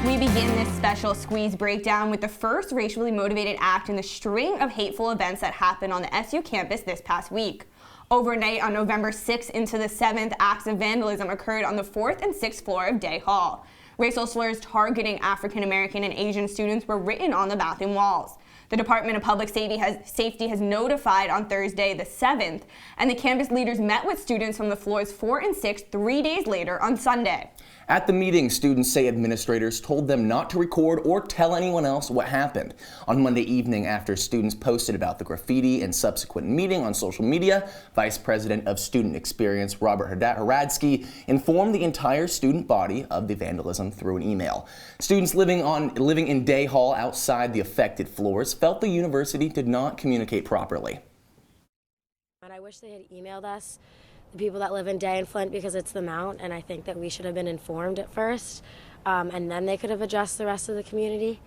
We begin this special Squeeze breakdown with the first racially motivated act in the string of hateful events that happened on the SU campus this past week. Overnight on November 6th into the 7th, acts of vandalism occurred on the 4th and 6th floor of Day Hall. Racial slurs targeting African American and Asian students were written on the bathroom walls. The Department of Public Safety has notified on Thursday the 7th, and the campus leaders met with students from the floors 4 and 6 3 days later on Sunday. At the meeting, students say administrators told them not to record or tell anyone else what happened. On Monday evening, after students posted about the graffiti and subsequent meeting on social media, Vice President of Student Experience Robert Hradsky informed the entire student body of the vandalism through an email. Students living in Day Hall outside the affected floors felt the university did not communicate properly. I wish they had emailed us, the people that live in Day and Flint, because it's the Mount, and I think that we should have been informed at first, and then they could have addressed the rest of the community.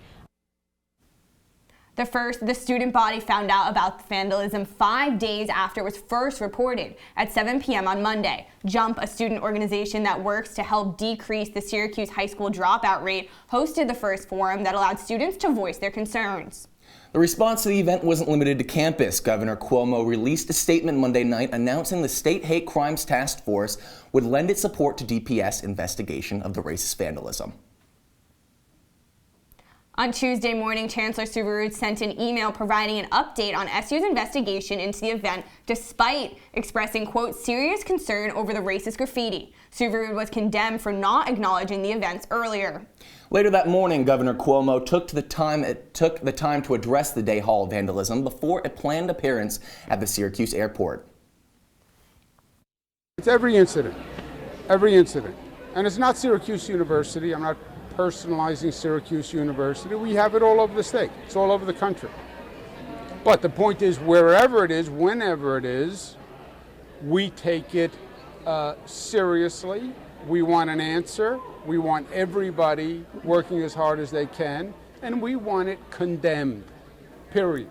The student body found out about vandalism 5 days after it was first reported at 7 p.m. on Monday. JUMP, a student organization that works to help decrease the Syracuse high school dropout rate, hosted the first forum that allowed students to voice their concerns. The response to the event wasn't limited to campus. Governor Cuomo released a statement Monday night announcing the State Hate Crimes Task Force would lend its support to DPS investigation of the racist vandalism. On Tuesday morning, Chancellor Subaru sent an email providing an update on SU's investigation into the event, despite expressing, quote, serious concern over the racist graffiti. Subaru was condemned for not acknowledging the events earlier. Later that morning, Governor Cuomo took the time to address the Day Hall vandalism before a planned appearance at the Syracuse airport. It's every incident, and it's not Syracuse University. I'm not personalizing Syracuse University. We have it all over the state. It's all over the country. But the point is, wherever it is, whenever it is, we take it seriously. We want an answer. We want everybody working as hard as they can, and we want it condemned, period.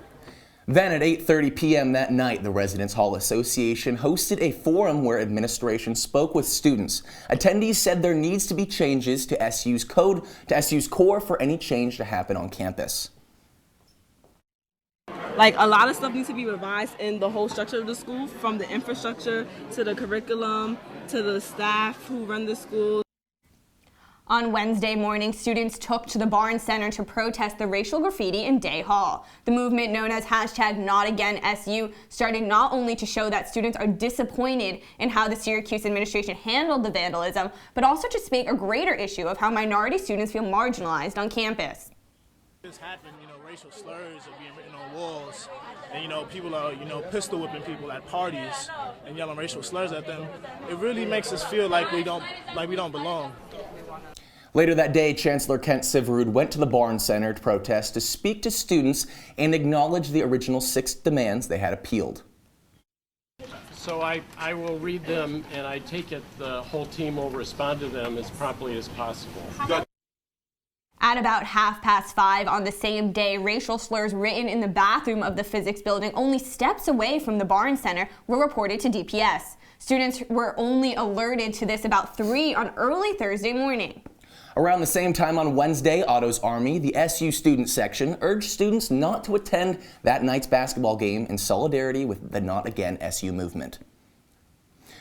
Then at 8:30 p.m. that night, the Residence Hall Association hosted a forum where administration spoke with students. Attendees said there needs to be changes to SU's core for any change to happen on campus. Like, a lot of stuff needs to be revised in the whole structure of the school, from the infrastructure to the curriculum to the staff who run the school. On Wednesday morning, students took to the Barnes Center to protest the racial graffiti in Day Hall. The movement, known as #NotAgainSU, started not only to show that students are disappointed in how the Syracuse administration handled the vandalism, but also to make a greater issue of how minority students feel marginalized on campus. This happened, racial slurs are being written on walls, and people are, pistol whipping people at parties and yelling racial slurs at them. It really makes us feel like we don't belong. Later that day, Chancellor Kent Syverud went to the Barnes Center to protest, to speak to students and acknowledge the original 6 demands they had appealed. So I will read them, and I take it the whole team will respond to them as promptly as possible. At about 5:30 on the same day, racial slurs written in the bathroom of the physics building only steps away from the Barnes Center were reported to DPS. Students were only alerted to this about 3 on early Thursday morning. Around the same time on Wednesday, Otto's Army, the SU student section, urged students not to attend that night's basketball game in solidarity with the Not Again SU movement.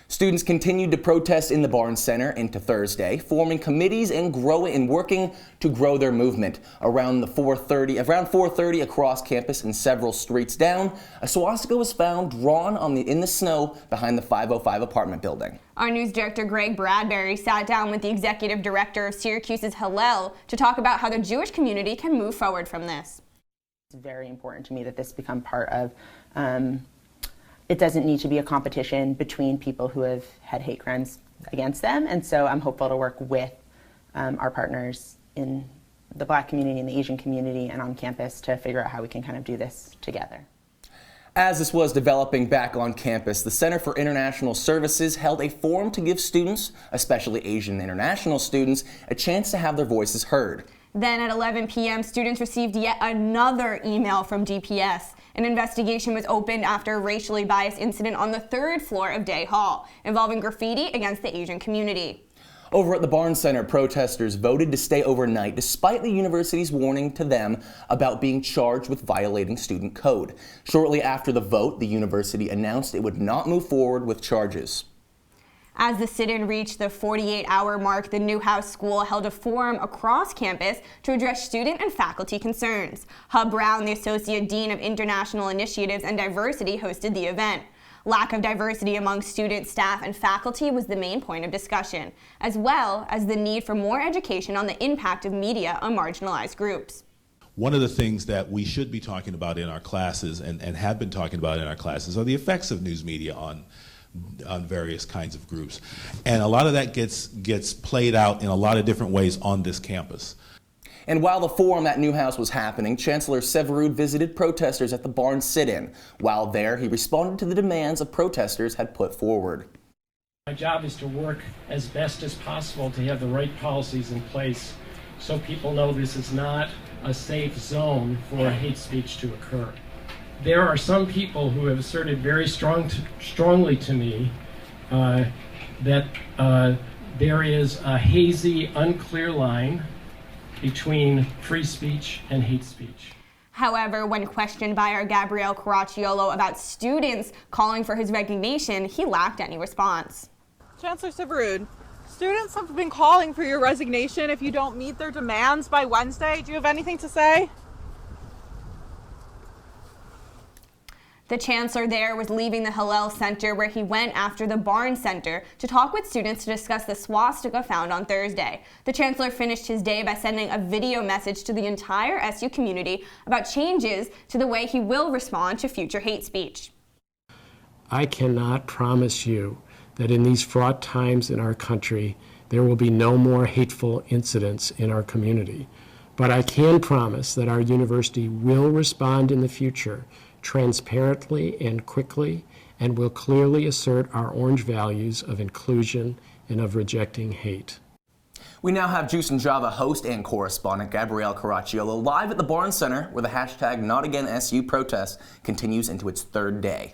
Students continued to protest in the Barnes Center into Thursday, forming committees and working to grow their movement. Around 4:30 across campus and several streets down, a swastika was found drawn in the snow behind the 505 apartment building. Our news director Greg Bradbury sat down with the executive director of Syracuse's Hillel to talk about how the Jewish community can move forward from this. It's very important to me that this become part of it doesn't need to be a competition between people who have had hate crimes against them, and so I'm hopeful to work with our partners in the Black community and the Asian community and on campus to figure out how we can kind of do this together. As this was developing back on campus, the Center for International Services held a forum to give students, especially Asian international students, a chance to have their voices heard. Then at 11 p.m., students received yet another email from DPS. An investigation was opened after a racially biased incident on the 3rd floor of Day Hall involving graffiti against the Asian community. Over at the Barnes Center, protesters voted to stay overnight despite the university's warning to them about being charged with violating student code. Shortly after the vote, the university announced it would not move forward with charges. As the sit-in reached the 48-hour mark, the Newhouse School held a forum across campus to address student and faculty concerns. Hub Brown, the Associate Dean of International Initiatives and Diversity, hosted the event. Lack of diversity among students, staff, and faculty was the main point of discussion, as well as the need for more education on the impact of media on marginalized groups. One of the things that we should be talking about in our classes and have been talking about in our classes are the effects of news media on various kinds of groups. And a lot of that gets played out in a lot of different ways on this campus. And while the forum at Newhouse was happening, Chancellor Severud visited protesters at the Barnes sit-in. While there, he responded to the demands of protesters had put forward. My job is to work as best as possible to have the right policies in place so people know this is not a safe zone for hate speech to occur. There are some people who have asserted very strongly to me that there is a hazy, unclear line between free speech and hate speech. However, when questioned by our Gabrielle Caracciolo about students calling for his resignation, he lacked any response. Chancellor Severud, students have been calling for your resignation if you don't meet their demands by Wednesday. Do you have anything to say? The chancellor there was leaving the Hillel Center, where he went after the Barnes Center to talk with students to discuss the swastika found on Thursday. The chancellor finished his day by sending a video message to the entire SU community about changes to the way he will respond to future hate speech. I cannot promise you that in these fraught times in our country, there will be no more hateful incidents in our community. But I can promise that our university will respond in the future transparently and quickly, and will clearly assert our orange values of inclusion and of rejecting hate. We now have Juice and Java host and correspondent Gabrielle Caracciolo live at the Barnes Center, where the hashtag NotAgainSU protest continues into its third day.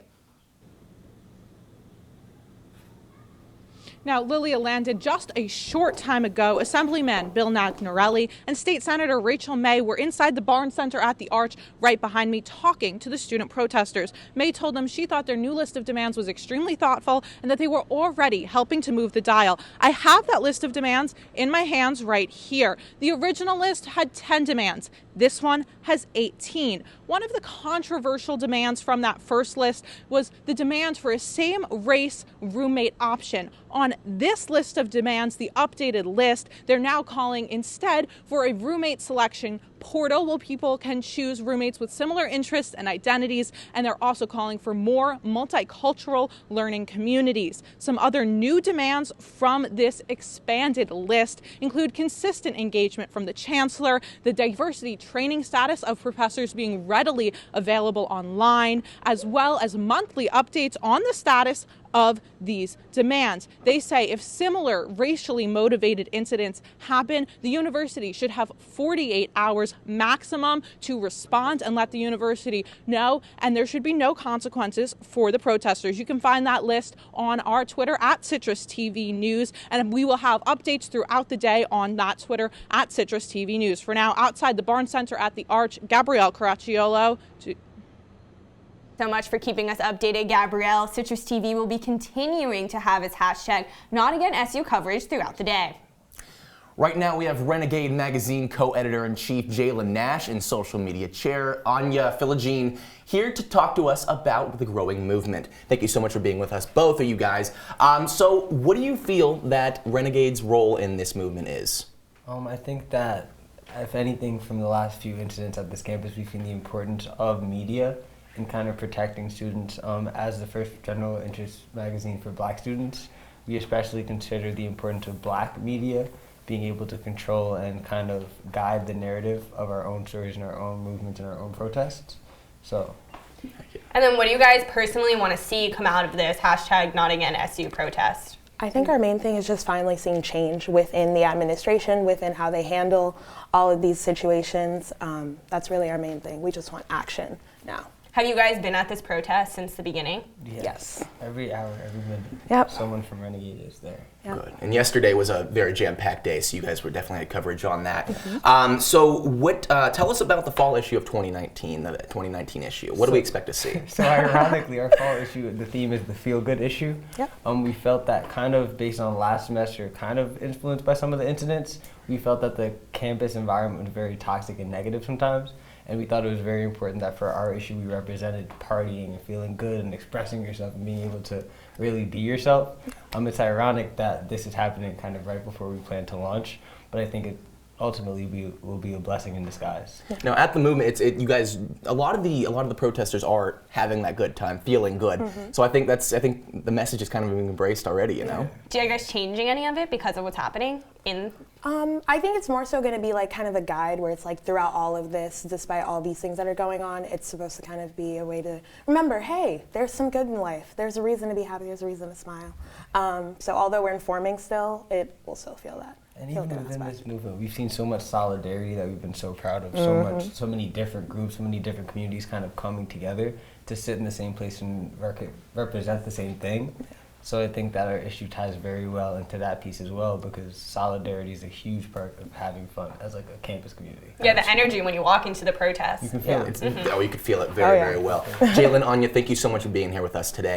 Now, Lilia, Landon, just a short time ago, Assemblyman Bill Nagnarelli and State Senator Rachel May were inside the Barnes Center at the Arch right behind me talking to the student protesters. May told them she thought their new list of demands was extremely thoughtful and that they were already helping to move the dial. I have that list of demands in my hands right here. The original list had 10 demands. This one has 18. One of the controversial demands from that first list was the demand for a same-race roommate option. On this list of demands, the updated list, they're now calling instead for a roommate selection portal where people can choose roommates with similar interests and identities, and they're also calling for more multicultural learning communities. Some other new demands from this expanded list include consistent engagement from the chancellor, the diversity training status of professors being readily available online, as well as monthly updates on the status of these demands. They say if similar racially motivated incidents happen, the university should have 48 hours maximum to respond and let the university know, and there should be no consequences for the protesters. You can find that list on our Twitter at CitrusTV News, and we will have updates throughout the day on that Twitter at CitrusTV News. For now, outside the Barnes Center at the Arch, Gabrielle Caracciolo. So much for keeping us updated, Gabrielle. Citrus TV will be continuing to have its hashtag NotAgainSU coverage throughout the day. Right now we have Renegade Magazine co-editor-in-chief Jalen Nash and social media chair Anya Philogene here to talk to us about the growing movement. Thank you so much for being with us, both of you guys. So what do you feel that Renegade's role in this movement is? I think that, if anything, from the last few incidents at this campus, we've seen the importance of media in kind of protecting students. As the first general interest magazine for Black students, we especially consider the importance of Black media being able to control and kind of guide the narrative of our own stories and our own movements and our own protests. So. And then what do you guys personally want to see come out of this hashtag NotAgainSU protest? I think our main thing is just finally seeing change within the administration, within how they handle all of these situations. That's really our main thing. We just want action now. Have you guys been at this protest since the beginning? Yes. Every hour, every minute. Yep. Someone from Renegade is there. Yep. Good. And yesterday was a very jam-packed day, so you guys were definitely had coverage on that. So what? Tell us about the fall issue of 2019, the 2019 issue. What do we expect to see? So ironically, our fall issue, the theme is the feel-good issue. Yep. We felt that kind of based on last semester, kind of influenced by some of the incidents, we felt that the campus environment was very toxic and negative sometimes. And we thought it was very important that for our issue, we represented partying and feeling good and expressing yourself and being able to really be yourself. It's ironic that this is happening kind of right before we plan to launch, but I think it ultimately will be a blessing in disguise. Now, at the movement, you guys, a lot of the protesters are having that good time, feeling good. So I think the message is kind of being embraced already. You know. Do you guys changing any of it because of what's happening in? I think it's more so going to be like kind of a guide where it's like throughout all of this, despite all these things that are going on, it's supposed to kind of be a way to remember, hey, there's some good in life. There's a reason to be happy. There's a reason to smile. So although we're informing still, it will still feel that. And even within this movement, we've seen so much solidarity that we've been so proud of. So many different groups, so many different communities kind of coming together to sit in the same place and represent the same thing. So I think that our issue ties very well into that piece as well, because solidarity is a huge part of having fun as like a campus community. Yeah, the energy when you walk into the protest. You can feel it. Oh, you could feel it very, very well. Jalen, Anya, thank you so much for being here with us today.